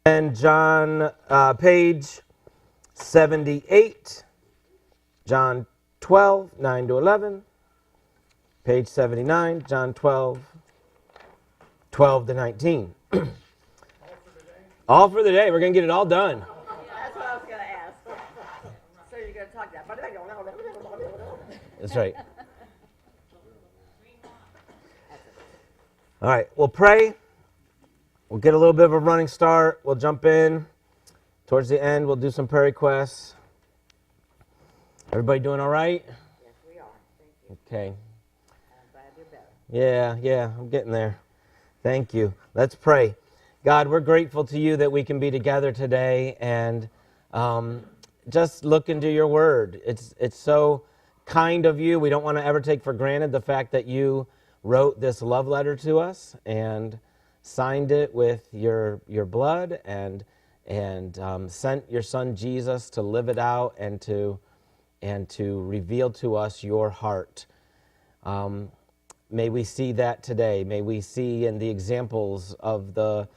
And John, page 78, John 12, 9 to 11. Page 79, John 12, 12 to 19. All for the day. We're going to get it all done. That's what I was going to ask. So you're going to talk that. That's right. All right, we'll pray. We'll get a little bit of a running start. We'll jump in. Towards the end, we'll do some prayer requests. Everybody doing all right? Yes, we are. Thank you. Okay. I'm glad you're better. Yeah, I'm getting there. Thank you. Let's pray. God, we're grateful to you that we can be together today and just look into your word. It's so kind of you. We don't want to ever take for granted the fact that you wrote this love letter to us and signed it with your blood and sent your son Jesus to live it out and to reveal to us your heart. May we see that today. May we see in the examples of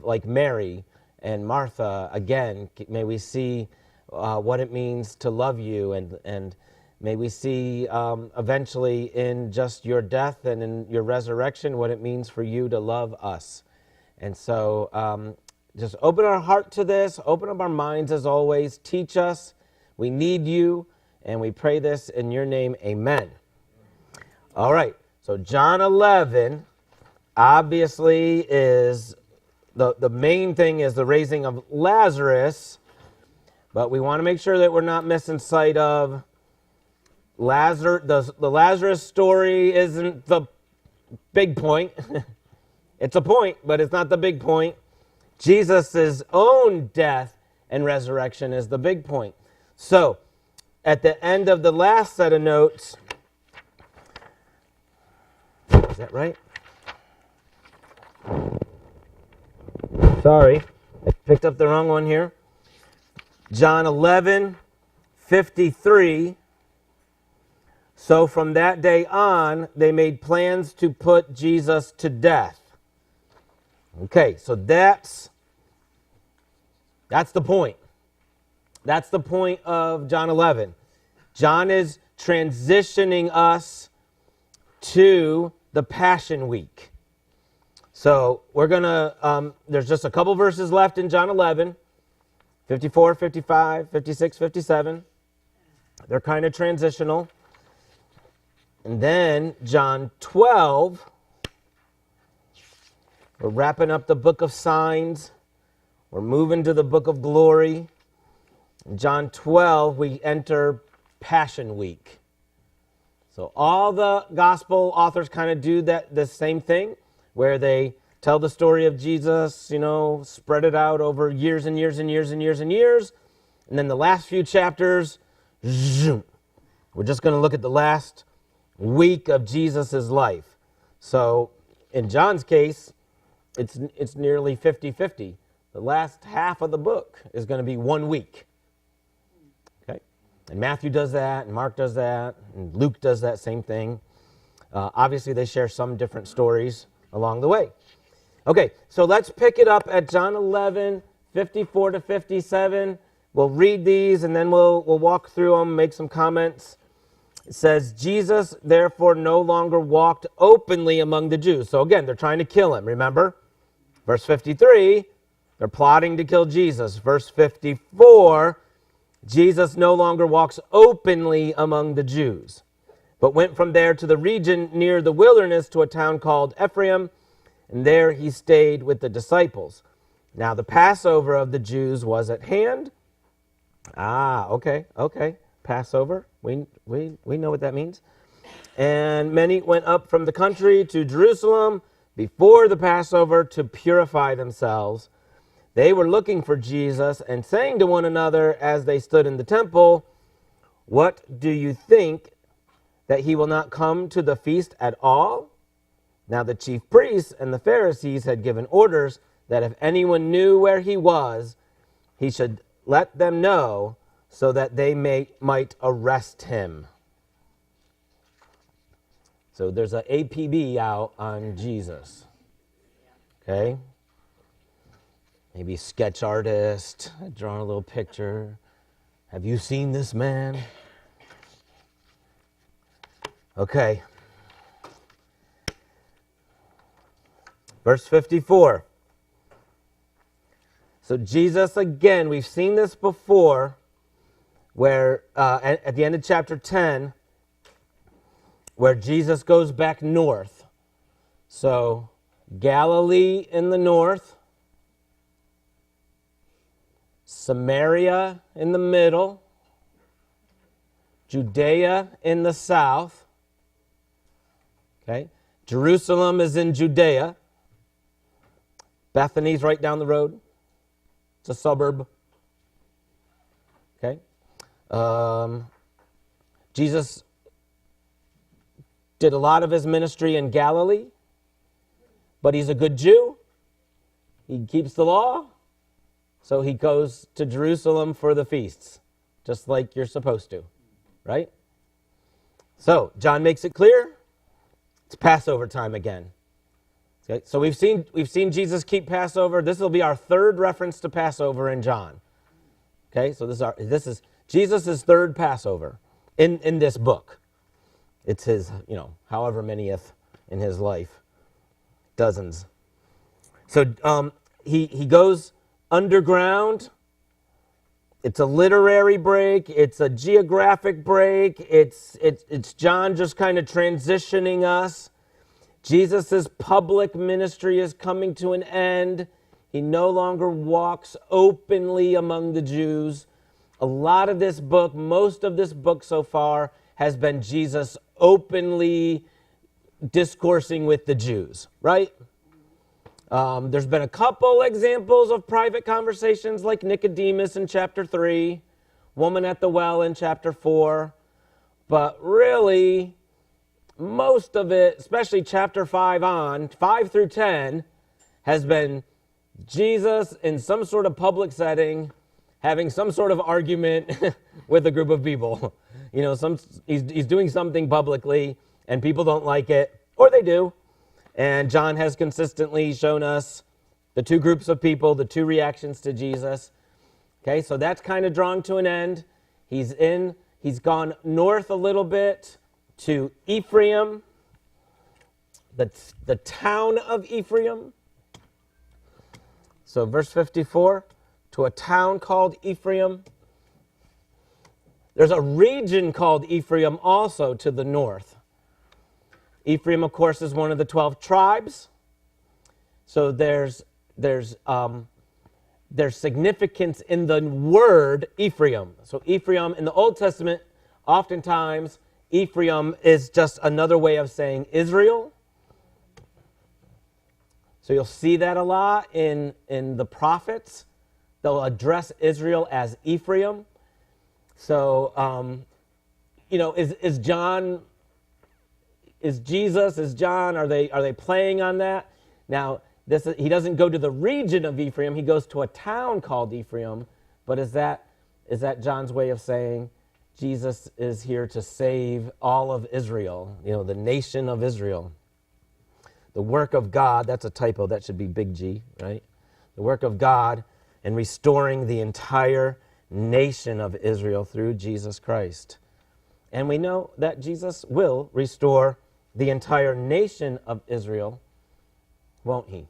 like Mary and Martha again. May we see what it means to love you, and may we see eventually in just your death and in your resurrection what it means for you to love us. And so just open our heart to this. Open up our minds as always. Teach us. We need you, and we pray this in your name. Amen. All right. So John 11 obviously is the main thing is the raising of Lazarus, but we want to make sure that we're not missing sight of Lazarus. The Lazarus story isn't the big point. It's a point, but it's not the big point. Jesus' own death and resurrection is the big point. So at the end of the last set of notes, is that right? Sorry, I picked up the wrong one here. John 11:53. So from that day on, they made plans to put Jesus to death. Okay, so that's the point. That's the point of John 11. John is transitioning us to the Passion Week. So we're going to, there's just a couple verses left in John 11, 54, 55, 56, 57. They're kind of transitional. And then John 12, we're wrapping up the book of signs. We're moving to the book of glory. In John 12, we enter Passion Week. So all the gospel authors kind of do the same thing, where they tell the story of Jesus, spread it out over years and years and years and years and years. And then the last few chapters, zoom. We're just going to look at the last week of Jesus' life. So in John's case, it's nearly 50-50. The last half of the book is going to be 1 week. Okay? And Matthew does that, and Mark does that, and Luke does that same thing. Obviously, they share some different stories along the way. Okay, so let's pick it up at John 11, 54 to 57. We'll read these, and then we'll walk through them, make some comments. It says, Jesus therefore no longer walked openly among the Jews. So again, they're trying to kill him, remember? Verse 53, they're plotting to kill Jesus. Verse 54, Jesus no longer walks openly among the Jews, but went from there to the region near the wilderness to a town called Ephraim, and there he stayed with the disciples. Now the Passover of the Jews was at hand. Okay. Passover. We know what that means. And many went up from the country to Jerusalem before the Passover to purify themselves. They were looking for Jesus and saying to one another as they stood in the temple, "What do you think, that he will not come to the feast at all?" Now the chief priests and the Pharisees had given orders that if anyone knew where he was, he should let them know so that they might arrest him. So there's an APB out on Jesus. Okay? maybe sketch artist, drawing a little picture. Have you seen this man? Okay. Verse 54. So Jesus, again, we've seen this before, where at the end of chapter 10, where Jesus goes back north. So Galilee in the north, Samaria in the middle, Judea in the south. Okay, Jerusalem is in Judea. Bethany's right down the road. It's a suburb. Okay. Jesus did a lot of his ministry in Galilee, but he's a good Jew. He keeps the law, so he goes to Jerusalem for the feasts, just like you're supposed to, right? So John makes it clear, it's Passover time again. Okay, so we've seen Jesus keep Passover. This will be our third reference to Passover in John. Okay, so this is Jesus' third Passover in this book. It's his, however manyth in his life, dozens. So he goes underground. It's a literary break. It's a geographic break. It's John just kind of transitioning us. Jesus' public ministry is coming to an end. He no longer walks openly among the Jews. A lot of this book, most of this book so far, has been Jesus openly discoursing with the Jews, right? There's been a couple examples of private conversations like Nicodemus in chapter 3, woman at the well in chapter 4, but really most of it, especially chapter 5 through 10, has been Jesus in some sort of public setting having some sort of argument with a group of people. He's doing something publicly and people don't like it, or they do. And John has consistently shown us the two groups of people, the two reactions to Jesus. Okay, so that's kind of drawing to an end. He's gone north a little bit to Ephraim, the town of Ephraim. So verse 54, to a town called Ephraim. There's a region called Ephraim also to the north. Ephraim, of course, is one of the 12 tribes. So there's significance in the word Ephraim. So Ephraim in the Old Testament, oftentimes Ephraim is just another way of saying Israel. So you'll see that a lot in the prophets. They'll address Israel as Ephraim. So, is John, is Jesus, is John, are they playing on that? Now, he doesn't go to the region of Ephraim. He goes to a town called Ephraim. But is that John's way of saying Jesus is here to save all of Israel, the nation of Israel? The work of God, that's a typo, that should be big G, right? The work of God in restoring the entire nation of Israel through Jesus Christ. And we know that Jesus will restore the entire nation of Israel, won't he?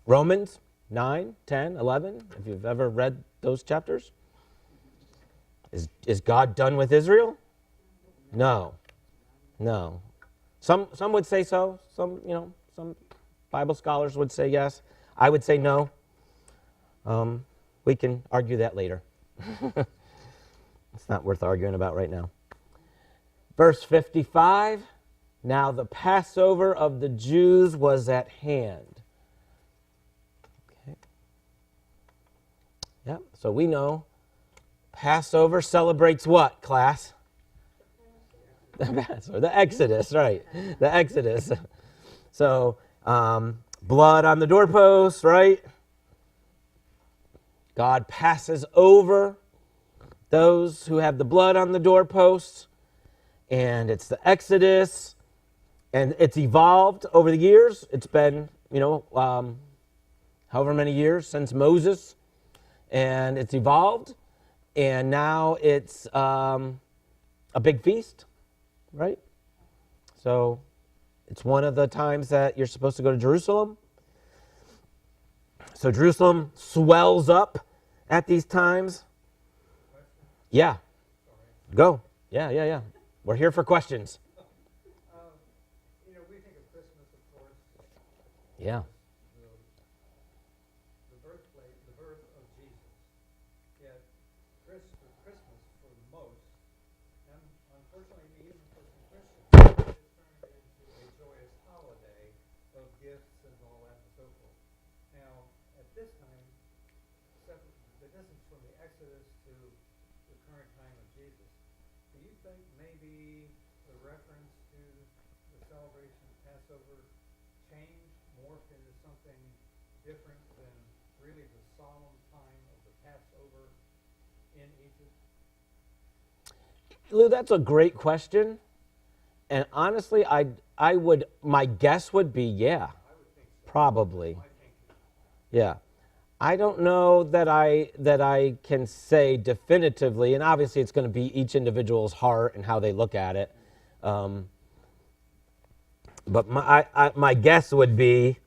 Romans 9, 10, 11, if you've ever read those chapters. Is God done with Israel? No. Some would say so. Some Bible scholars would say yes. I would say no. We can argue that later. It's not worth arguing about right now. Verse 55, now the Passover of the Jews was at hand. Okay. Yeah, so we know Passover celebrates what, class? The Passover, the Exodus, right? The Exodus. So, blood on the doorposts, right? God passes over those who have the blood on the doorposts, and it's the Exodus, and it's evolved over the years. It's been, however many years since Moses, and it's evolved, and now it's a big feast, right? So it's one of the times that you're supposed to go to Jerusalem. So Jerusalem swells up at these times. Yeah. Go. Yeah. We're here for questions. We think of Christmas, of course. Yeah. The birth of Jesus. Yet Christmas, for most, and unfortunately even for some Christians, is turned into a joyous holiday of gifts and all that and so forth. Now, at this time, the distance from the Exodus to the current time of Jesus, do you think maybe the reference to the celebration of Passover changed, morphed into something different than really the solemn time of the Passover in Egypt? Lou, that's a great question. And honestly, my guess would be, yeah, probably. Yeah. I don't know that I can say definitively, and obviously it's going to be each individual's heart and how they look at it. But my guess would be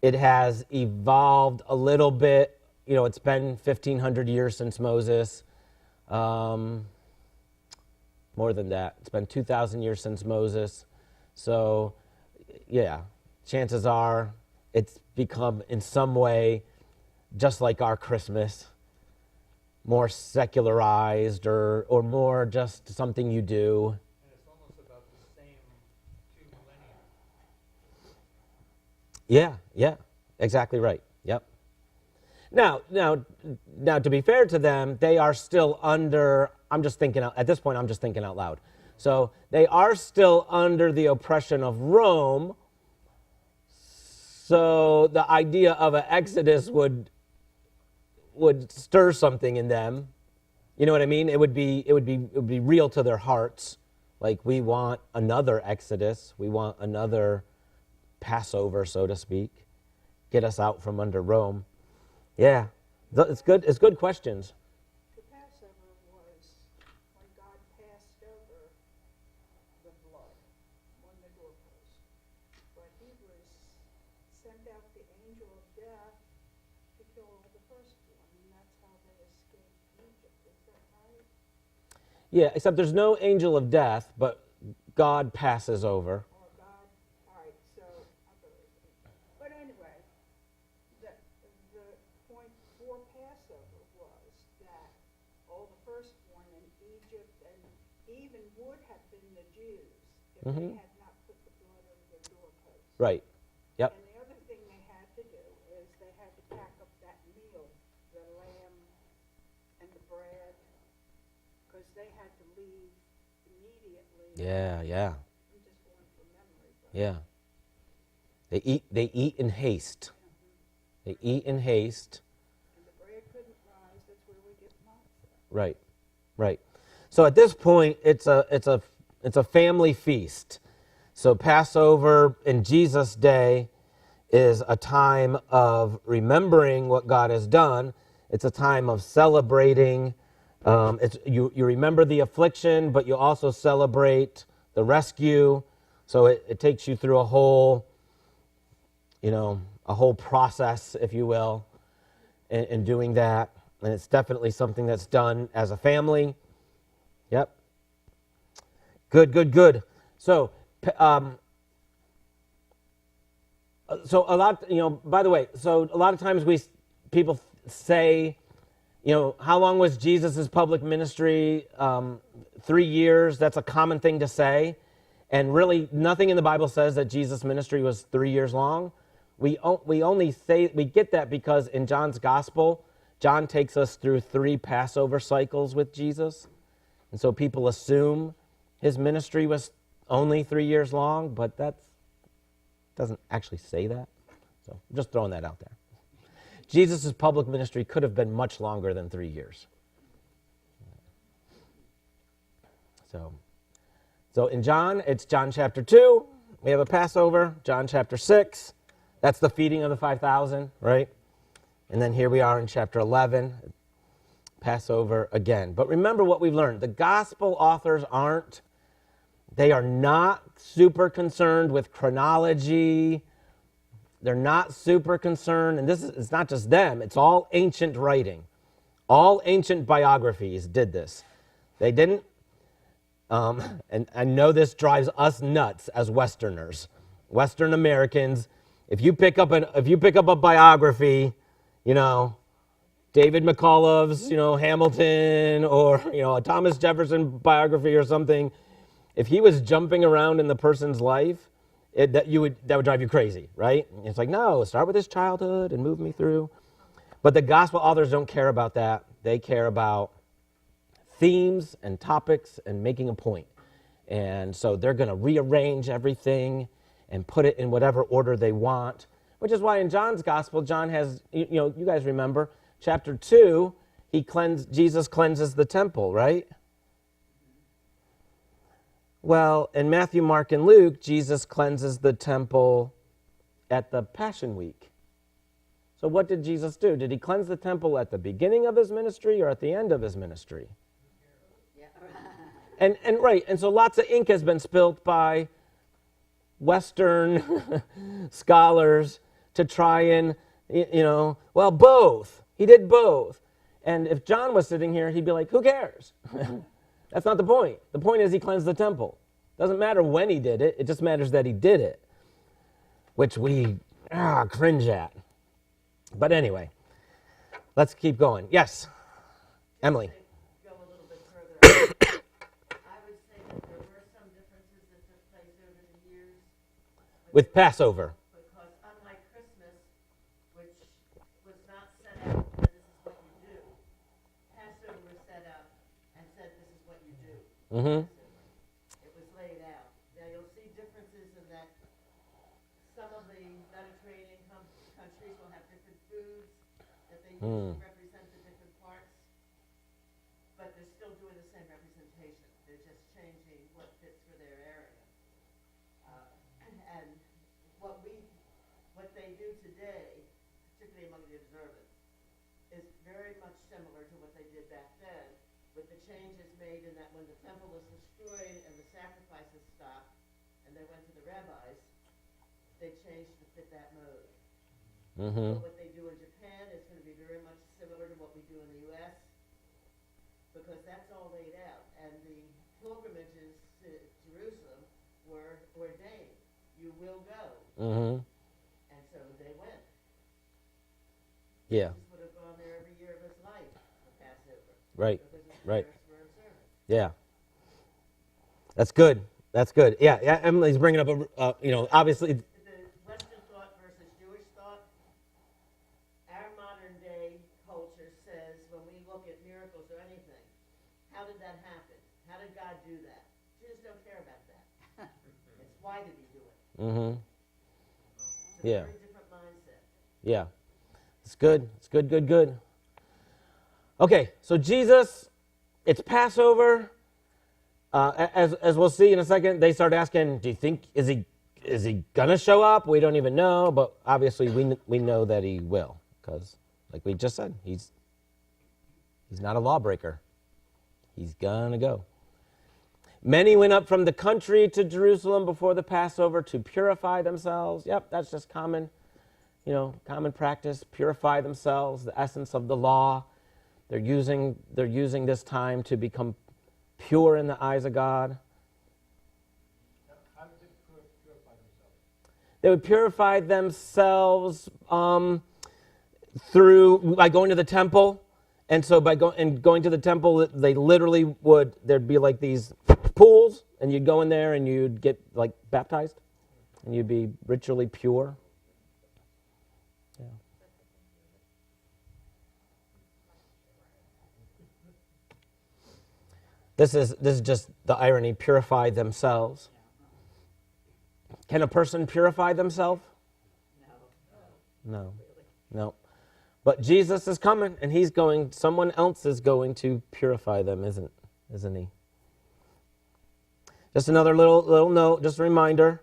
it has evolved a little bit. It's been 1,500 years since Moses. More than that. It's been 2,000 years since Moses. So, yeah, chances are it's become in some way just like our Christmas, more secularized or more just something you do. And it's almost about the same 2 millennia. Yeah, exactly right. Yep. Now, to be fair to them, they are still under, at this point, I'm just thinking out loud. So they are still under the oppression of Rome. So the idea of an exodus would stir something in them. You know what I mean? It would be real to their hearts. Like, we want another exodus. We want another Passover, so to speak. Get us out from under Rome. Yeah, it's good. It's good questions. The Passover was when God passed over the blood on the doorpost. But he sent out the angel of death to kill all the firstborn, and that's how they escaped Egypt. Is that right? Yeah, except there's no angel of death, but God passes over. Or God, all right, so, I believe it. But anyway, the point for Passover was that all the firstborn in Egypt and even would have been the Jews if they had not put the blood over their doorposts. Right. Yep. And the other thing they had to do is they had to pack up that meal, the lamb and the bread, because they had to leave immediately. Yeah. I'm just going from memory. But Yeah. They eat in haste. They eat in haste. And the bread couldn't rise. That's where we get matzah. Right. So at this point, it's a family feast. So Passover in Jesus' day is a time of remembering what God has done. It's a time of celebrating. You remember the affliction, but you also celebrate the rescue. So it takes you through a whole process, if you will, in doing that. And it's definitely something that's done as a family. Yep. Good. So a lot, by the way, so a lot of times people say, how long was Jesus' public ministry? 3 years. That's a common thing to say. And really, nothing in the Bible says that Jesus' ministry was 3 years long. We get that because in John's gospel, John takes us through 3 Passover cycles with Jesus. And so people assume his ministry was only 3 years long, but that doesn't actually say that. So I'm just throwing that out there. Jesus' public ministry could have been much longer than 3 years. So in John, it's John chapter 2. We have a Passover. John chapter 6. That's the feeding of the 5,000, right? And then here we are in chapter 11, Passover again. But remember what we've learned. The gospel authors they are not super concerned with chronology. They're not super concerned, and it's not just them, it's all ancient writing. All ancient biographies did this. They didn't, and I know this drives us nuts as Westerners, Western Americans. If you pick up a biography, David McCullough's, Hamilton, or a Thomas Jefferson biography or something, if he was jumping around in the person's life, that would drive you crazy, right? It's like, no, start with his childhood and move me through. But the gospel authors don't care about that. They care about themes and topics and making a point. And so they're going to rearrange everything and put it in whatever order they want, which is why in John's gospel, John has, you guys remember, chapter 2, Jesus cleanses the temple, right? Well, in Matthew, Mark, and Luke, Jesus cleanses the temple at the Passion Week. So what did Jesus do? Did he cleanse the temple at the beginning of his ministry or at the end of his ministry? Yeah. And so lots of ink has been spilt by Western scholars to try and, both. He did both. And if John was sitting here, he'd be like, who cares? That's not the point. The point is he cleansed the temple. Doesn't matter when he did it. It just matters that he did it, which we cringe at. But anyway, let's keep going. Yes, Emily. Go a little bit further. I would say that there were some differences that took place over the years. With Passover. Because unlike Christmas, which was not set out that this is what you do, Passover was set up and said this is what you do. Mm-hmm. It was laid out. Now you'll see differences in that some of the Mediterranean countries will have different foods that they use to represent the different parts, but they're still doing the same representation. They're just changing what fits for their area. And what they do today, particularly among the observant, is very much similar to what they did back then, with the changes made in that when the temple was destroyed and the sacrifices stopped, and they went to the rabbis, they changed to fit that mode. Mm-hmm. But what they do in Japan is going to be very much similar to what we do in the U.S., because that's all laid out. And the pilgrimages to Jerusalem were ordained. You will go. Mm-hmm. And so they went. Yeah. Jesus would have gone there every year of his life for Passover. Right. Because his Right. parents were observant. Yeah. That's good. That's good. Yeah. Emily's bringing up obviously. The Western thought versus Jewish thought. Our modern day culture says when we look at miracles or anything, how did that happen? How did God do that? Jews don't care about that. It's why did he do it? Mm-hmm. It's a Yeah. very different mindset. Yeah. It's good. It's good, good, good. Okay, so Jesus, it's Passover. As we'll see in a second, they start asking, do you think, is he gonna show up? We don't even know, but obviously we know that he will, because like we just said, he's not a lawbreaker. He's gonna go. Many went up from the country to Jerusalem before the Passover to purify themselves. Yep, that's just common practice. Purify themselves, the essence of the law. They're using this time to become pure in the eyes of God. How did they purify themselves? They would purify themselves by going to the temple. And so by going to the temple, they literally there'd be like these pools, and you'd go in there and you'd get like baptized, and you'd be ritually pure. Yeah. This is just the irony, purify themselves. Can a person purify themselves? No. No. But Jesus is coming, and someone else is going to purify them, isn't he? Just another little note, just a reminder.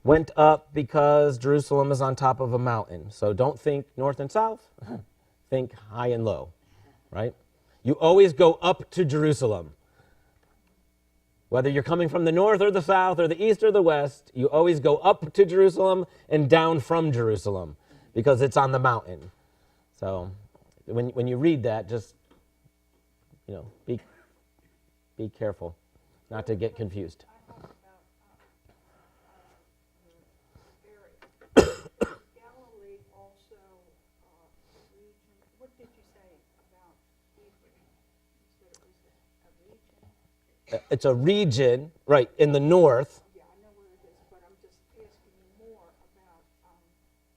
Went up because Jerusalem is on top of a mountain. So don't think north and south. think high and low, right? You always go up to Jerusalem. Whether you're coming from the north or the south or the east or the west, you always go up to Jerusalem and down from Jerusalem because it's on the mountain. So when you read that, just, be careful not to get confused. I have about area. Galilee also region. What did you say about Ephraim? You said it was a region. It's a region, right, in the north. Yeah, I know where it is, but I'm just asking you more about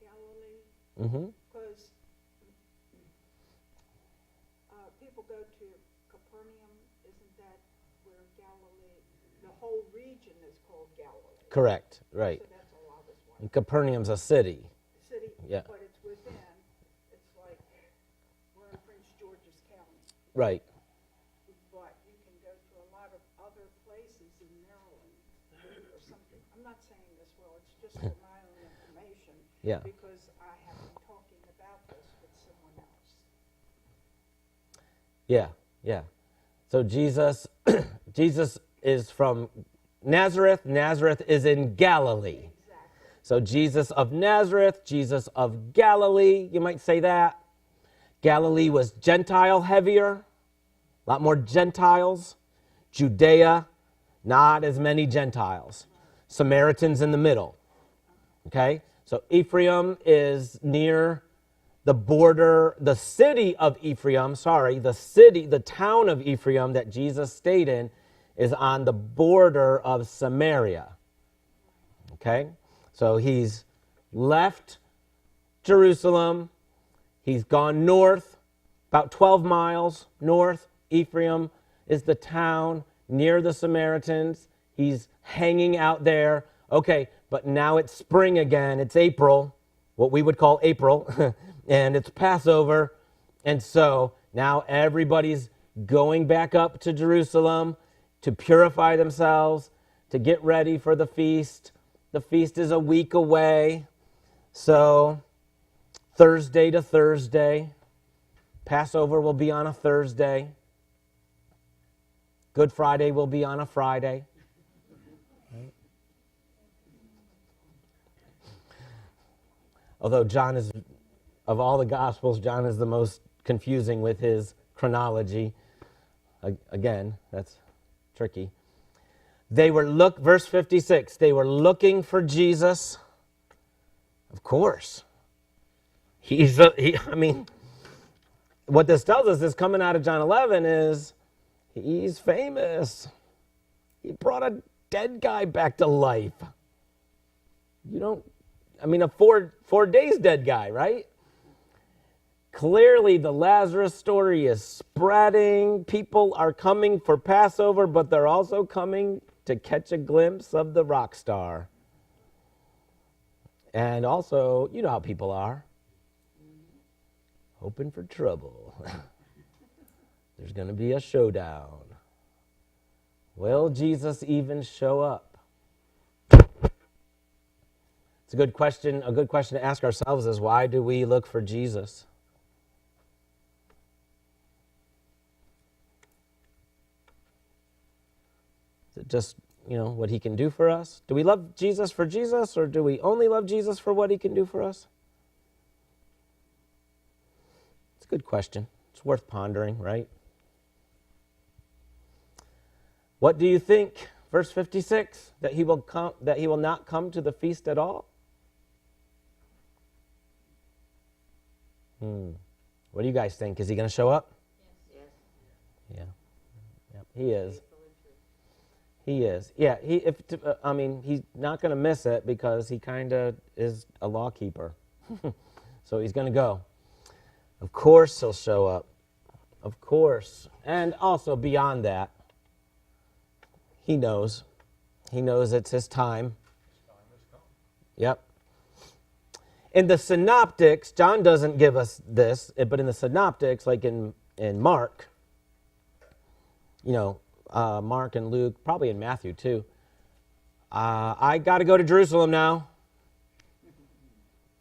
Galilee. Mm-hmm. Because people go to Capernaum, isn't that where Galilee, the whole region is called Galilee? Correct, right. So that's all I was And wondering. Capernaum's a city. City, Yeah. but it's within, it's like, we're in Prince George's County. Right. But you can go to a lot of other places in Maryland or something. I'm not saying this well, it's just for my own information. Yeah. Because I have been talking about this with someone else. Yeah, yeah. So Jesus is from Nazareth. Nazareth is in Galilee. Exactly. So Jesus of Nazareth, Jesus of Galilee, you might say that. Galilee was Gentile heavier, a lot more Gentiles. Judea, not as many Gentiles. Samaritans in the middle. Okay? So Ephraim is near the border, the city of Ephraim, the town of Ephraim that Jesus stayed in is on the border of Samaria. Okay? So he's left Jerusalem. He's gone north, about 12 miles north. Ephraim is the town near the Samaritans. He's hanging out there. Okay, but now it's spring again. It's April, what we would call April, and it's Passover. And so now everybody's going back up to Jerusalem to purify themselves, to get ready for the feast. The feast is a week away. So Thursday to Thursday. Passover will be on a Thursday. Good Friday will be on a Friday. Right? Although John is, of all the Gospels, John is the most confusing with his chronology. Again, that's tricky. Verse 56, they were looking for Jesus. Of course. What this tells us is coming out of John 11 is he's famous. He brought a dead guy back to life. A 4 days dead guy, right? Clearly the Lazarus story is spreading. People are coming for Passover, but they're also coming to catch a glimpse of the rock star. And also, you know how people are. Hoping for trouble. There's going to be a showdown. Will Jesus even show up? It's a good question. A good question to ask ourselves is, why do we look for Jesus? Is it just, what he can do for us? Do we love Jesus for Jesus, or do we only love Jesus for what he can do for us? It's a good question. It's worth pondering, right? What do you think? Verse 56, that he will not come to the feast at all? What do you guys think? Is he going to show up? Yes. Yeah. Yep, he is. He is. Yeah, he's not going to miss it because he kind of is a law keeper. So he's going to go. Of course he'll show up. Of course. And also beyond that, he knows. He knows it's his time. Yep. In the synoptics, John doesn't give us this, but in the synoptics, like in Mark, Mark and Luke, probably in Matthew too, I got to go to Jerusalem now.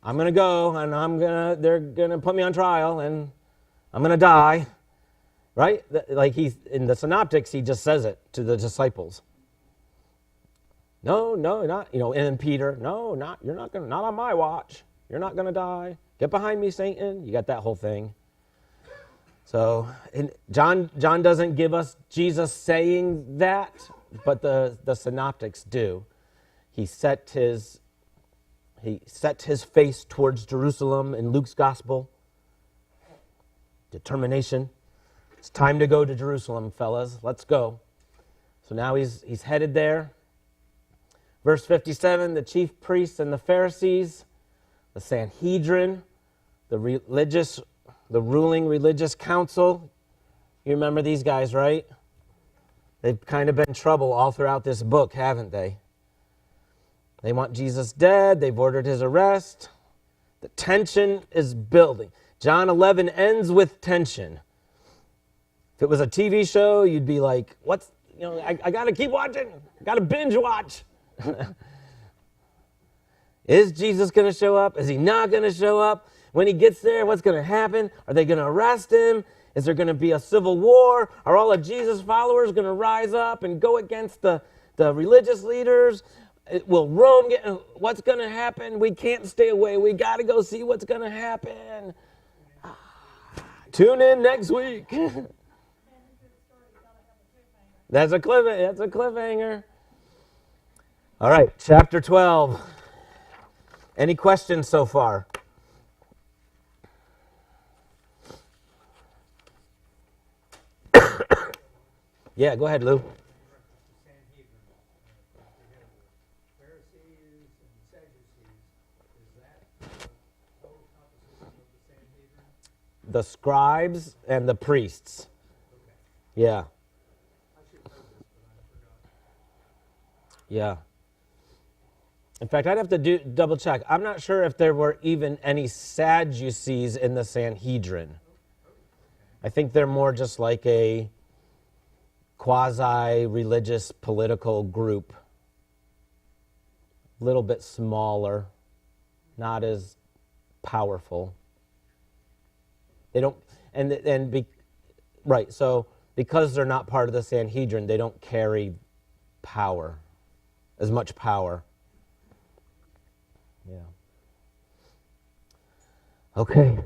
I'm going to go and they're going to put me on trial and I'm going to die. Right? Like he's in the synoptics, he just says it to the disciples. No, not, and then Peter, you're not going to, not on my watch. You're not going to die. Get behind me, Satan. You got that whole thing. So John doesn't give us Jesus saying that, but the synoptics do. He set his face towards Jerusalem in Luke's gospel. Determination. It's time to go to Jerusalem, fellas. Let's go. So now he's headed there. Verse 57, the chief priests and the Pharisees, the Sanhedrin, the ruling religious council. You remember these guys, right? They've kind of been trouble all throughout this book, haven't they? They want Jesus dead. They've ordered his arrest. The tension is building. John 11 ends with tension. If it was a TV show, you'd be like, I got to keep watching. I got to binge watch. Is Jesus going to show up? Is he not going to show up? When he gets there, what's going to happen? Are they going to arrest him? Is there going to be a civil war? Are all of Jesus' followers going to rise up and go against the religious leaders? Will Rome get... What's going to happen? We can't stay away. We got to go see what's going to happen. Tune in next week. That's a cliffhanger. All right, chapter 12. Any questions so far? Yeah, go ahead, Lou. Sanhedrin, Pharisees and Sadducees, is that total composition of the Sanhedrin? The scribes and the priests. Okay. Yeah. I should know this, but I forgot. Yeah. In fact, I'd have to double check. I'm not sure if there were even any Sadducees in the Sanhedrin. I think they're more just like a quasi-religious political group. A little bit smaller, not as powerful. They don't, right, so because they're not part of the Sanhedrin, they don't carry power, as much power. Yeah. Okay.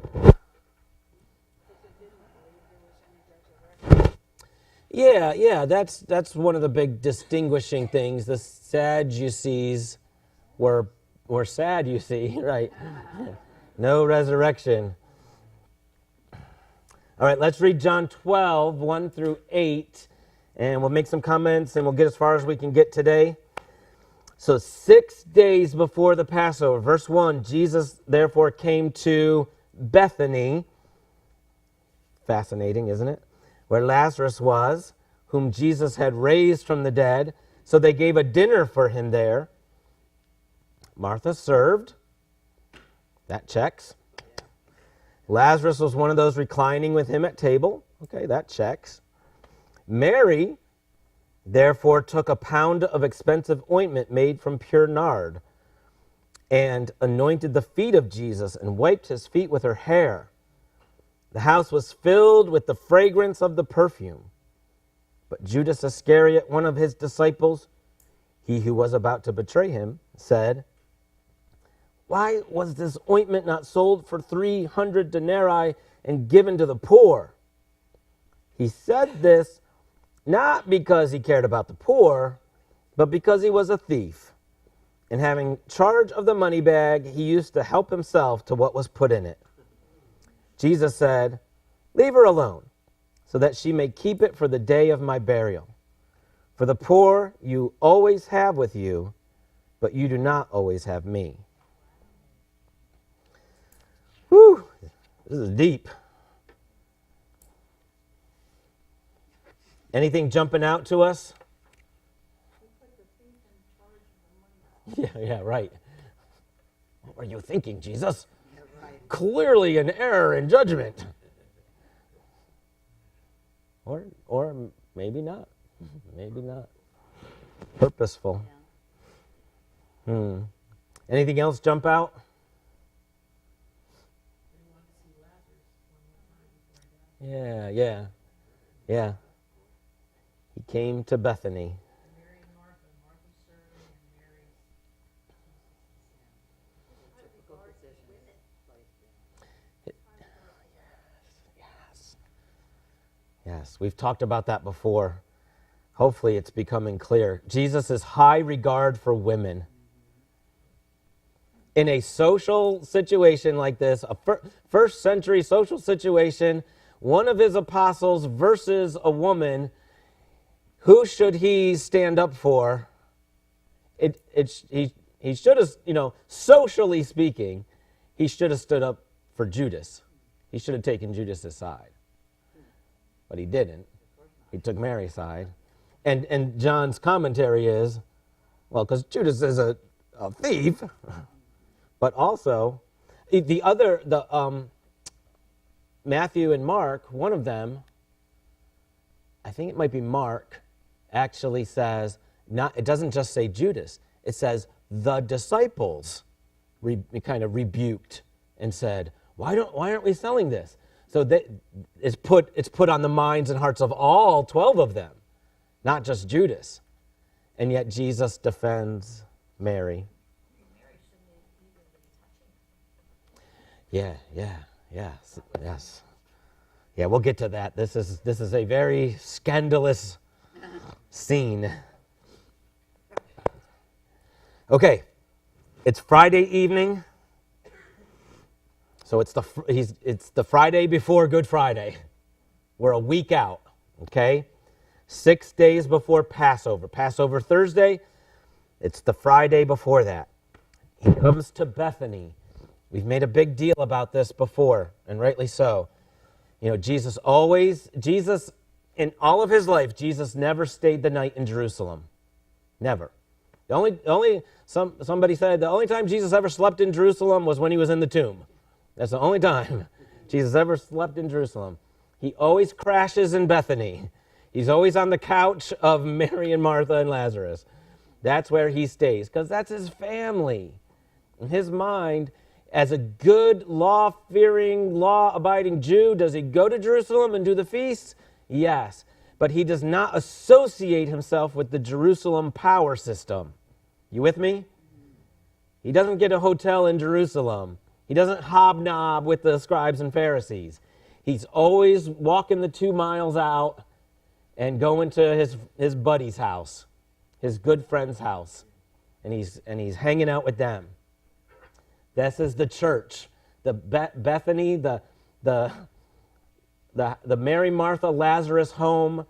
Yeah, that's one of the big distinguishing things. The Sadducees were sad, you see, right? No resurrection. All right, let's read John 12, 1 through 8, and we'll make some comments, and we'll get as far as we can get today. So 6 days before the Passover, verse 1, Jesus therefore came to Bethany. Fascinating, isn't it? Where Lazarus was, whom Jesus had raised from the dead. So they gave a dinner for him there. Martha served. That checks. Lazarus was one of those reclining with him at table. Okay, that checks. Mary, therefore, took a pound of expensive ointment made from pure nard and anointed the feet of Jesus and wiped his feet with her hair. The house was filled with the fragrance of the perfume. But Judas Iscariot, one of his disciples, he who was about to betray him, said, "Why was this ointment not sold for 300 denarii and given to the poor?" He said this not because he cared about the poor, but because he was a thief. And having charge of the money bag, he used to help himself to what was put in it. Jesus said, "Leave her alone, so that she may keep it for the day of my burial. For the poor you always have with you, but you do not always have me." Whew, this is deep. Anything jumping out to us? Yeah, right. What were you thinking, Jesus? Clearly an error in judgment. Or maybe not. Maybe not. Purposeful. Anything else jump out? Yeah. He came to Bethany. Mary and Martha, Martha serving and Mary Typical positions. Yes, we've talked about that before. Hopefully it's becoming clear. Jesus' high regard for women. In a social situation like this, a first century social situation, one of his apostles versus a woman, who should he stand up for? He should have, socially speaking, he should have stood up for Judas. He should have taken Judas' side. But he didn't. He took Mary's side. And John's commentary is, well, because Judas is a thief, but also Matthew and Mark, one of them, I think it might be Mark, actually says, it doesn't just say Judas, it says the disciples kind of rebuked and said, why aren't we selling this? So it's put on the minds and hearts of all 12 of them, not just Judas. And yet Jesus defends Mary. Yes. Yeah, we'll get to that. This is a very scandalous scene. Okay, it's Friday evening. So it's the Friday before Good Friday. We're a week out, okay? 6 days before Passover. Passover Thursday, it's the Friday before that. He comes to Bethany. We've made a big deal about this before, and rightly so. Jesus, in all of his life, Jesus never stayed the night in Jerusalem. Never. Somebody said the only time Jesus ever slept in Jerusalem was when he was in the tomb. That's the only time Jesus ever slept in Jerusalem. He always crashes in Bethany. He's always on the couch of Mary and Martha and Lazarus. That's where he stays, because that's his family. In his mind, as a good, law-fearing, law-abiding Jew, does he go to Jerusalem and do the feasts? Yes. But he does not associate himself with the Jerusalem power system. You with me? He doesn't get a hotel in Jerusalem. He doesn't hobnob with the scribes and Pharisees. He's always walking the 2 miles out and going to his buddy's house, his good friend's house, and he's hanging out with them. This is the church. The Bethany, the Mary, Martha, Lazarus home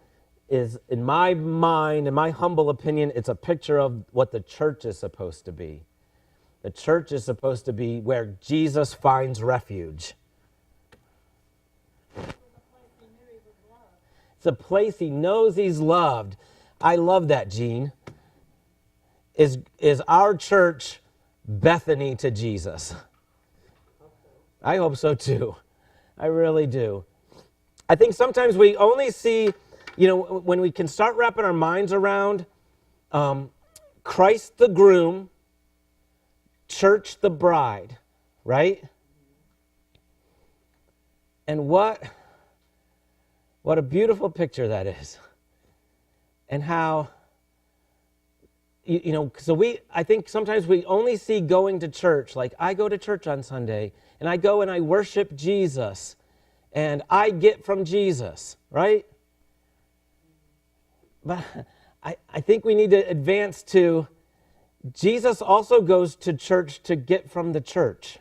is, in my mind, in my humble opinion, it's a picture of what the church is supposed to be. The church is supposed to be where Jesus finds refuge. It's a place he knows he's loved. I love that, Gene. Is our church Bethany to Jesus? I hope so too. I really do. I think sometimes we only see, when we can start wrapping our minds around Christ the groom, church the bride, right? And what a beautiful picture that is. And how, I think sometimes we only see going to church, like I go to church on Sunday, and I go and I worship Jesus, and I get from Jesus, right? But I think we need to advance to, Jesus also goes to church to get from the church.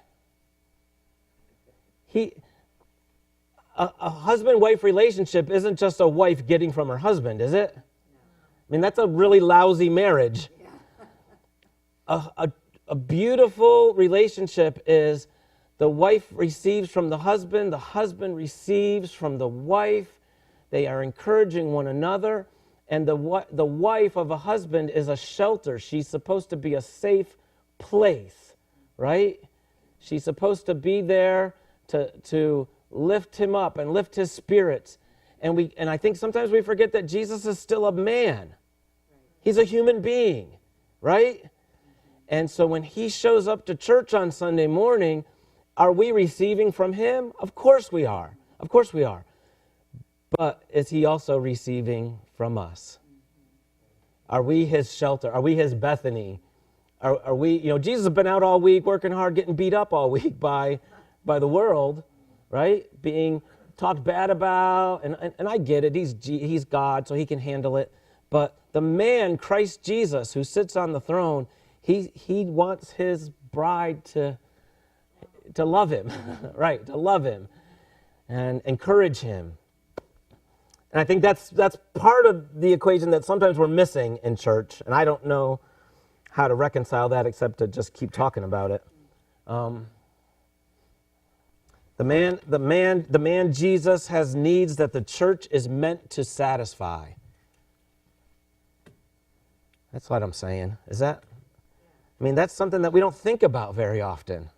A husband-wife relationship isn't just a wife getting from her husband, is it? I mean, that's a really lousy marriage. A beautiful relationship is the wife receives from the husband receives from the wife. They are encouraging one another. And the wife of a husband is a shelter. She's supposed to be a safe place, right? She's supposed to be there to lift him up and lift his spirits. And I think sometimes we forget that Jesus is still a man. He's a human being, right? And so when he shows up to church on Sunday morning, are we receiving from him? Of course we are. Of course we are. but is he also receiving from us? Are we his shelter? Are we his Bethany? Are we, Jesus has been out all week, working hard, getting beat up all week by the world, right? Being talked bad about, and I get it. He's God, so he can handle it. But the man, Christ Jesus, who sits on the throne, he wants his bride to love him, right? To love him and encourage him. And I think that's part of the equation that sometimes we're missing in church, and I don't know how to reconcile that except to just keep talking about it. The man Jesus has needs that the church is meant to satisfy. That's what I'm saying. That's something that we don't think about very often.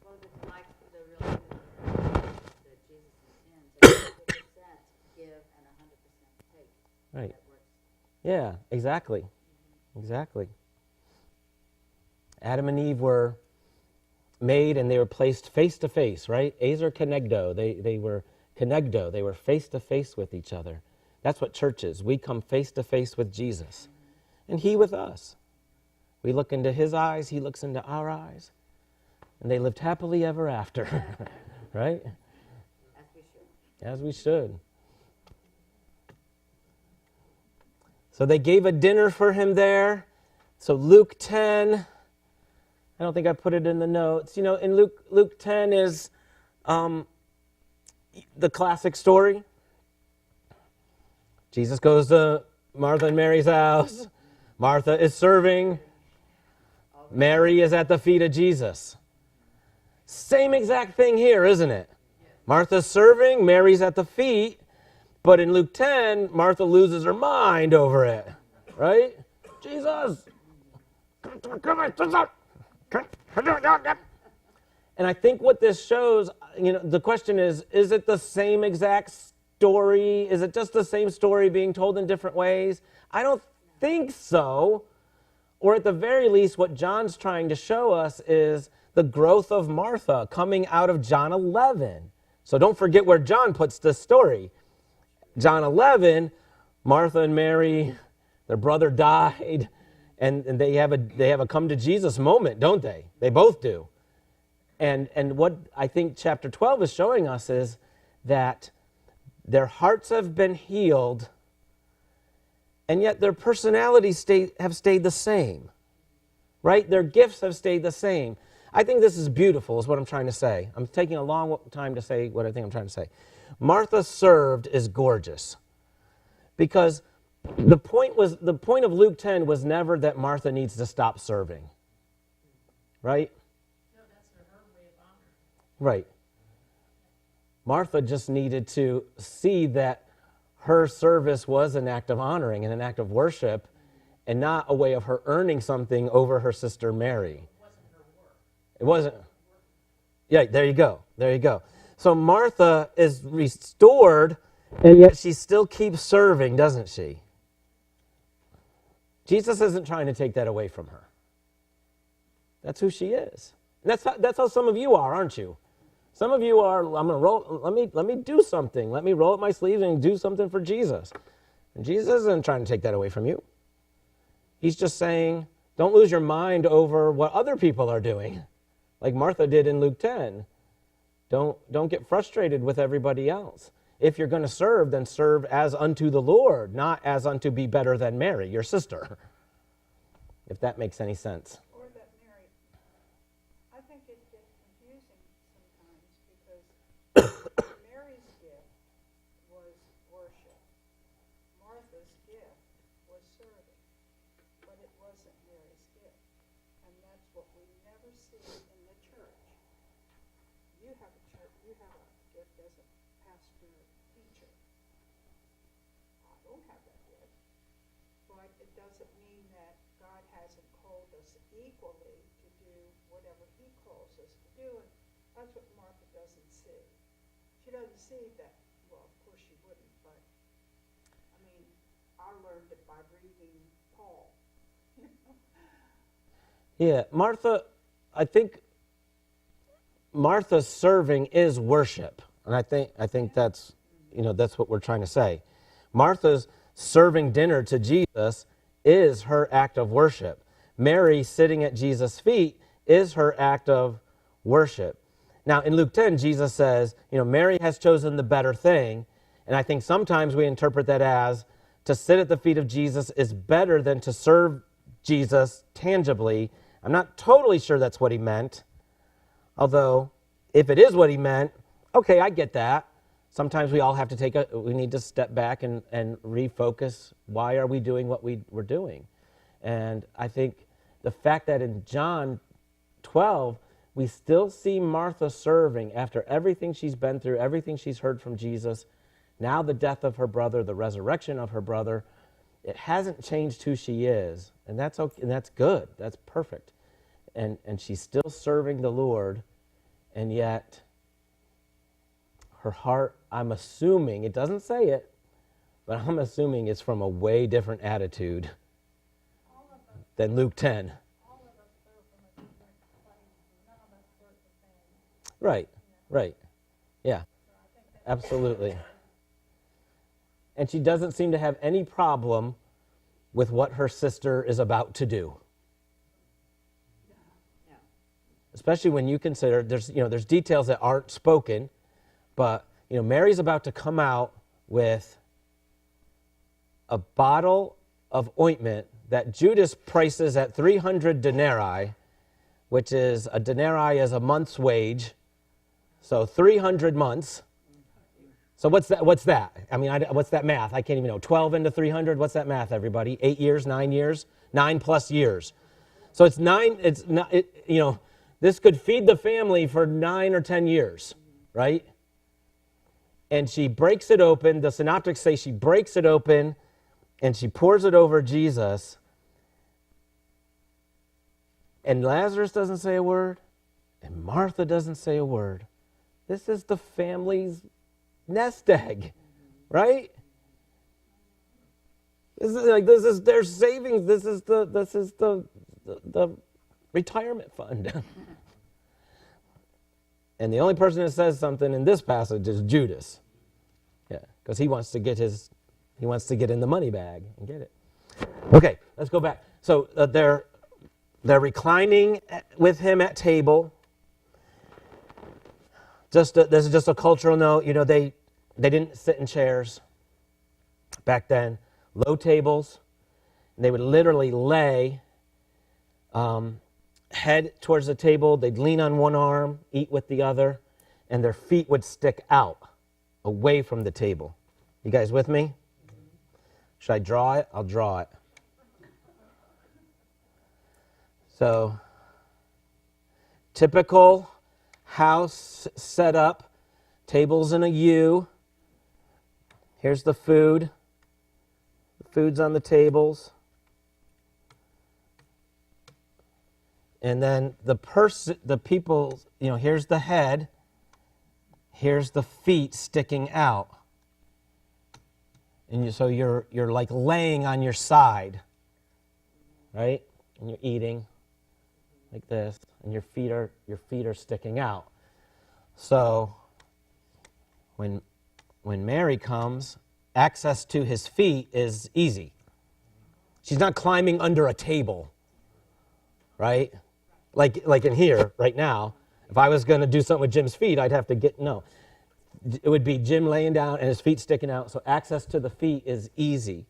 Well, it's like the real that Jesus intends, 100% give and 100% take. Right. That works. Yeah, exactly. Exactly. Adam and Eve were made and they were placed face to face, right? Ezer kenegdo. They were kenegdo. They were face to face with each other. That's what church is. We come face to face with Jesus and he with us. We look into his eyes, he looks into our eyes, and they lived happily ever after, right? As we should. As we should. So they gave a dinner for him there. So Luke 10, I don't think I put it in the notes. In Luke 10 is the classic story. Jesus goes to Martha and Mary's house. Martha is serving. Mary is at the feet of Jesus. Same exact thing here, isn't it? Martha's serving, Mary's at the feet. But in Luke 10, Martha loses her mind over it, right? Jesus! And I think what this shows, the question is it the same exact story? Is it just the same story being told in different ways? I don't think so. Or at the very least, what John's trying to show us is the growth of Martha coming out of John 11. So don't forget where John puts this story. John 11, Martha and Mary, their brother died, and they have a come to Jesus moment, don't they? They both do. And what I think chapter 12 is showing us is that their hearts have been healed, and yet their personalities have stayed the same, right? Their gifts have stayed the same. I think this is beautiful, is what I'm trying to say. I'm taking a long time to say what I think I'm trying to say. Martha served is gorgeous because the point of Luke 10 was never that Martha needs to stop serving, right? No, that's her way of honor. Right. Martha just needed to see that her service was an act of honoring and an act of worship and not a way of her earning something over her sister Mary. It wasn't her work. It wasn't. Yeah, there you go. There you go. So Martha is restored, and yet she still keeps serving, doesn't she? Jesus isn't trying to take that away from her. That's who she is. And that's how some of you are, aren't you? Some of you are, I'm gonna roll. Let me do something. Let me roll up my sleeves and do something for Jesus. And Jesus isn't trying to take that away from you. He's just saying, don't lose your mind over what other people are doing, like Martha did in Luke 10. Don't get frustrated with everybody else. If you're going to serve, then serve as unto the Lord, not as unto be better than Mary, your sister. If that makes any sense. Or that Mary, I think it gets confusing sometimes because Mary's gift was worship. Martha's gift was serving, but it wasn't Mary's gift. And that's what we never see in the church. You have a gift as a pastor teacher. I don't have that gift. But it doesn't mean that God hasn't called us equally to do whatever he calls us to do. And that's what Martha doesn't see. She doesn't see that, well, of course she wouldn't, but I learned it by reading Paul. Yeah, Martha, I think Martha's serving is worship. And I think that's, that's what we're trying to say. Martha's serving dinner to Jesus is her act of worship. Mary sitting at Jesus' feet is her act of worship. Now, in Luke 10, Jesus says, Mary has chosen the better thing. And I think sometimes we interpret that as to sit at the feet of Jesus is better than to serve Jesus tangibly. I'm not totally sure that's what he meant. Although, if it is what he meant, okay, I get that. Sometimes we all have to we need to step back and refocus. Why are we doing what we're doing? And I think the fact that in John 12, we still see Martha serving after everything she's been through, everything she's heard from Jesus, now the death of her brother, the resurrection of her brother, it hasn't changed who she is. And that's okay, and that's good. That's perfect. And she's still serving the Lord, and yet her heart, I'm assuming, it doesn't say it, but I'm assuming it's from a way different attitude than Luke 10. All of us serve from a different place. None of us serve the same. Right. Yeah, absolutely. And she doesn't seem to have any problem with what her sister is about to do. Especially when you consider there's details that aren't spoken, but Mary's about to come out with a bottle of ointment that Judas prices at 300 denarii, which is a denarii is a month's wage, so 300 months. So what's that? I mean, what's that math? I can't even know. 12 into 300, what's that math, everybody? 8 years, 9 years? 9+ years. So it's 9, this could feed the family for 9 or 10 years, right? And she breaks it open. The synoptics say she breaks it open and she pours it over Jesus. And Lazarus doesn't say a word, and Martha doesn't say a word. This is the family's nest egg, right? This is their savings. This is the retirement fund. And the only person that says something in this passage is Judas. Yeah, because he wants to get in the money bag and get it. Okay, let's go back. So they're reclining with him at table. This is just a cultural note. They didn't sit in chairs back then. Low tables. They would literally lay head towards the table. They'd lean on one arm, eat with the other, and their feet would stick out away from the table. You guys with me? Should I draw it? I'll draw it. So, typical house setup, tables in a U. Here's the food. The food's on the tables. And then the people, here's the head. Here's the feet sticking out. And so you're like laying on your side, right? And you're eating like this, and your feet are sticking out. So when Mary comes, access to his feet is easy. She's not climbing under a table, right? Like in here right now. If I was going to do something with Jim's feet, I'd have to it would be Jim laying down and his feet sticking out. So access to the feet is easy.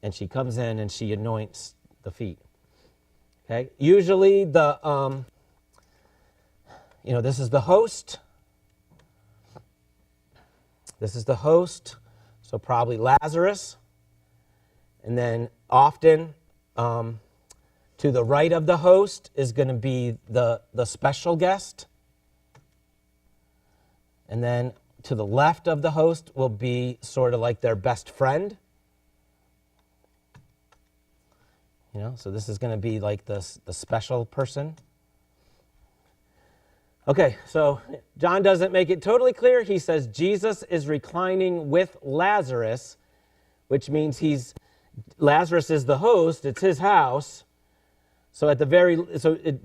And she comes in and she anoints the feet. Okay. Usually this is the host. This is the host. So probably Lazarus. And then often to the right of the host is going to be the special guest. And then to the left of the host will be sort of like their best friend. So this is going to be like the special person. Okay, so John doesn't make it totally clear. He says Jesus is reclining with Lazarus, which means Lazarus is the host. It's his house. So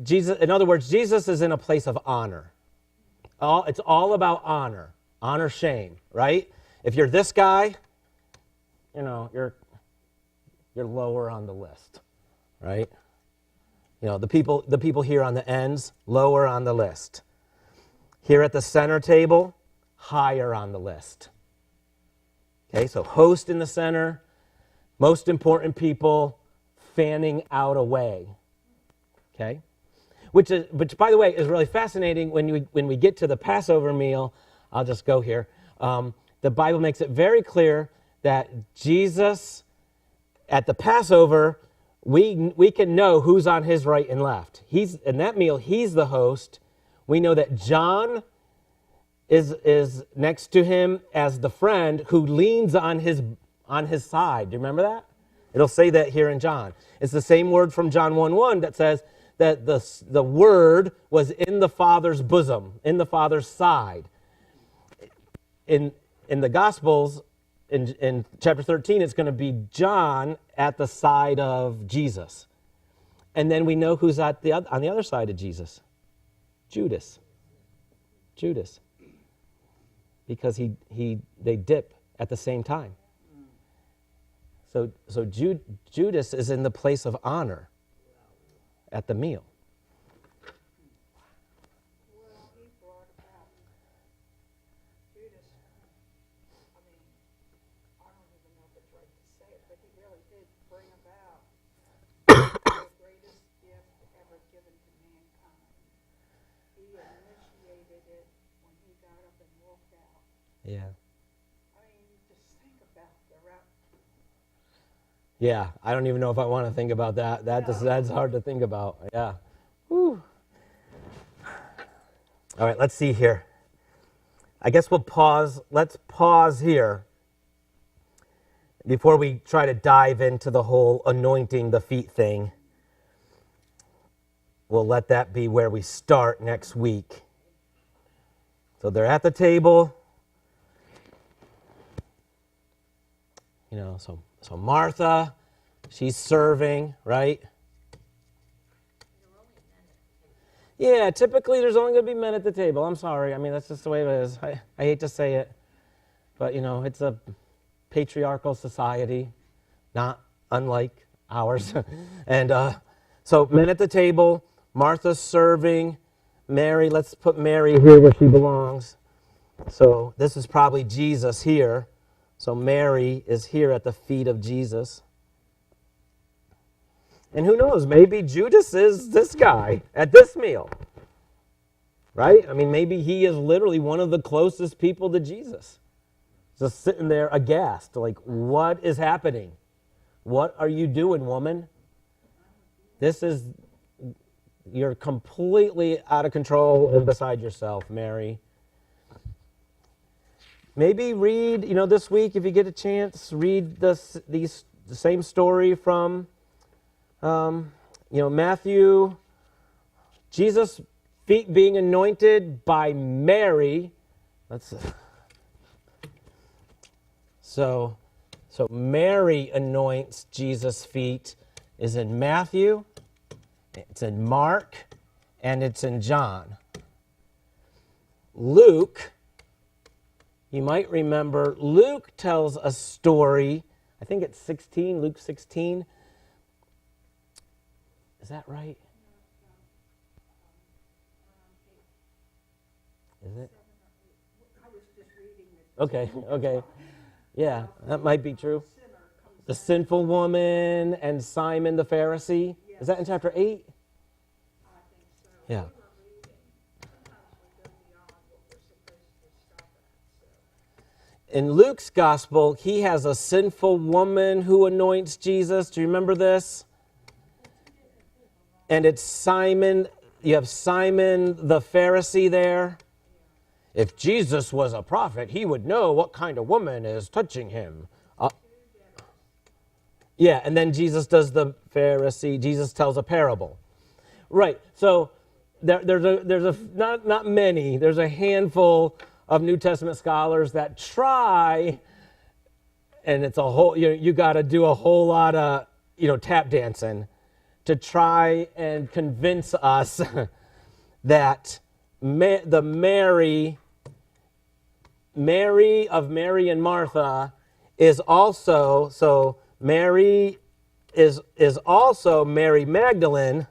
Jesus, in other words, Jesus is in a place of honor. It's all about honor. honor, shame, right? If you're this guy, you're lower on the list, right? The people here on the ends, lower on the list. Here at the center table, higher on the list. Okay, so host in the center, most important people, fanning out away. Okay? Which by the way, is really fascinating when we get to the Passover meal. I'll just go here. The Bible makes it very clear that Jesus, at the Passover, we can know who's on his right and left. In that meal, he's the host. We know that John is next to him as the friend who leans on his side. Do you remember that? It'll say that here in John. It's the same word from John 1:1 that says that the Word was in the Father's bosom, in the Father's side. In the Gospels, in chapter 13, it's going to be John at the side of Jesus. And then we know who's on the other side of Jesus. Judas. Because they dip at the same time. So Judas is in the place of honor at the meal. Well, he brought about Judas. I don't even know if it's right to say it, but he really did bring about the greatest gift ever given to mankind. He initiated it when he got up and walked out. Yeah. Just think about the route. Yeah, I don't even know if I want to think about that. That's hard to think about. Yeah. Whew. All right, let's see here. I guess we'll pause. Let's pause here before we try to dive into the whole anointing the feet thing. We'll let that be where we start next week. So they're at the table. So Martha, she's serving, right? Yeah, typically there's only going to be men at the table. I'm sorry. That's just the way it is. I hate to say it. But, it's a patriarchal society, not unlike ours. And so men at the table, Martha's serving. Mary, let's put Mary here where she belongs. So this is probably Jesus here. So Mary is here at the feet of Jesus. And who knows, maybe Judas is this guy at this meal. Right? Maybe he is literally one of the closest people to Jesus. Just sitting there aghast, like, what is happening? What are you doing, woman? You're completely out of control and beside yourself, Mary. Maybe read, this week, if you get a chance, read the same story from, Matthew. Jesus' feet being anointed by Mary. So Mary anoints Jesus' feet is in Matthew, it's in Mark, and it's in John. Luke, you might remember, Luke tells a story, I think it's 16, Luke 16. Is that right? Is it? I was just reading it. Okay. Yeah, that might be true. The sinful woman and Simon the Pharisee. Is that in chapter 8? I think so. Yeah. Sometimes we go beyond what we're supposed to stop at. In Luke's gospel, he has a sinful woman who anoints Jesus. Do you remember this? And it's Simon. You have Simon the Pharisee there. If Jesus was a prophet, he would know what kind of woman is touching him. Yeah, and then Jesus does the Pharisee. Jesus tells a parable. Right. So there's not many. There's a handful of New Testament scholars that try, and it's a whole. You got to do a whole lot of tap dancing to try and convince us that the Mary Mary of Mary and Martha is also, so Mary is also Mary Magdalene,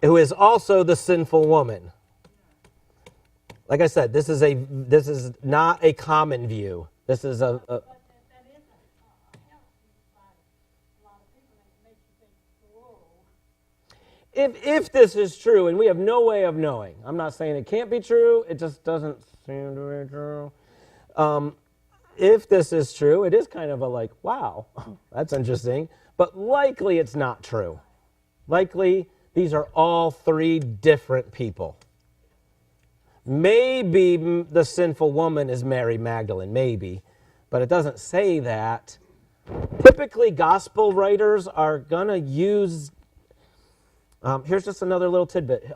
who is also the sinful woman. Like I said, this is not a common view. This is a But that is a health use by a lot of people, and it makes you think, whoa. if this is true, and we have no way of knowing. I'm not saying it can't be true. It just doesn't seem to be true. If this is true, it is kind of a like, wow, that's interesting. But likely it's not true. Likely these are all three different people. Maybe the sinful woman is Mary Magdalene, maybe, but it doesn't say that. Typically, gospel writers are going to use, here's just another little tidbit.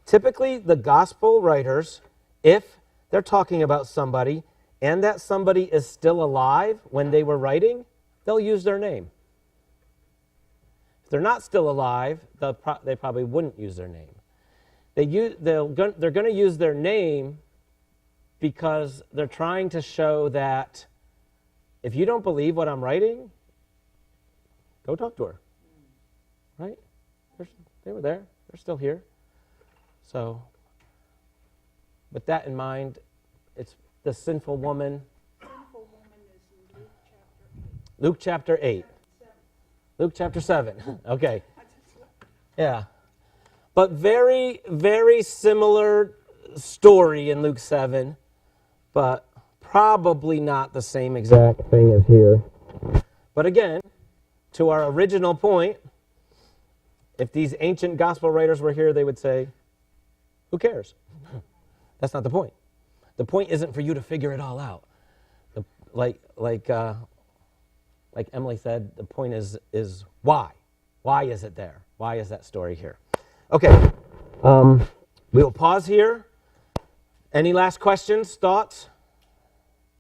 Typically, the gospel writers, if they're talking about somebody and that somebody is still alive when they were writing, they'll use their name. If they're not still alive, they probably wouldn't use their name. They're going to use their name because they're trying to show that if you don't believe what I'm writing, go talk to her. Right? They were there. They're still here. So, with that in mind, it's the sinful woman. Sinful woman is in Luke chapter 8. Luke chapter 8. Luke chapter 7. Okay. Yeah. But very, very similar story in Luke 7, but probably not the same exact thing as here. But again, to our original point, if these ancient gospel writers were here, they would say, who cares? That's not the point. The point isn't for you to figure it all out. Like Emily said, the point is why? Why is it there? Why is that story here? Okay, we will pause here. Any last questions, thoughts?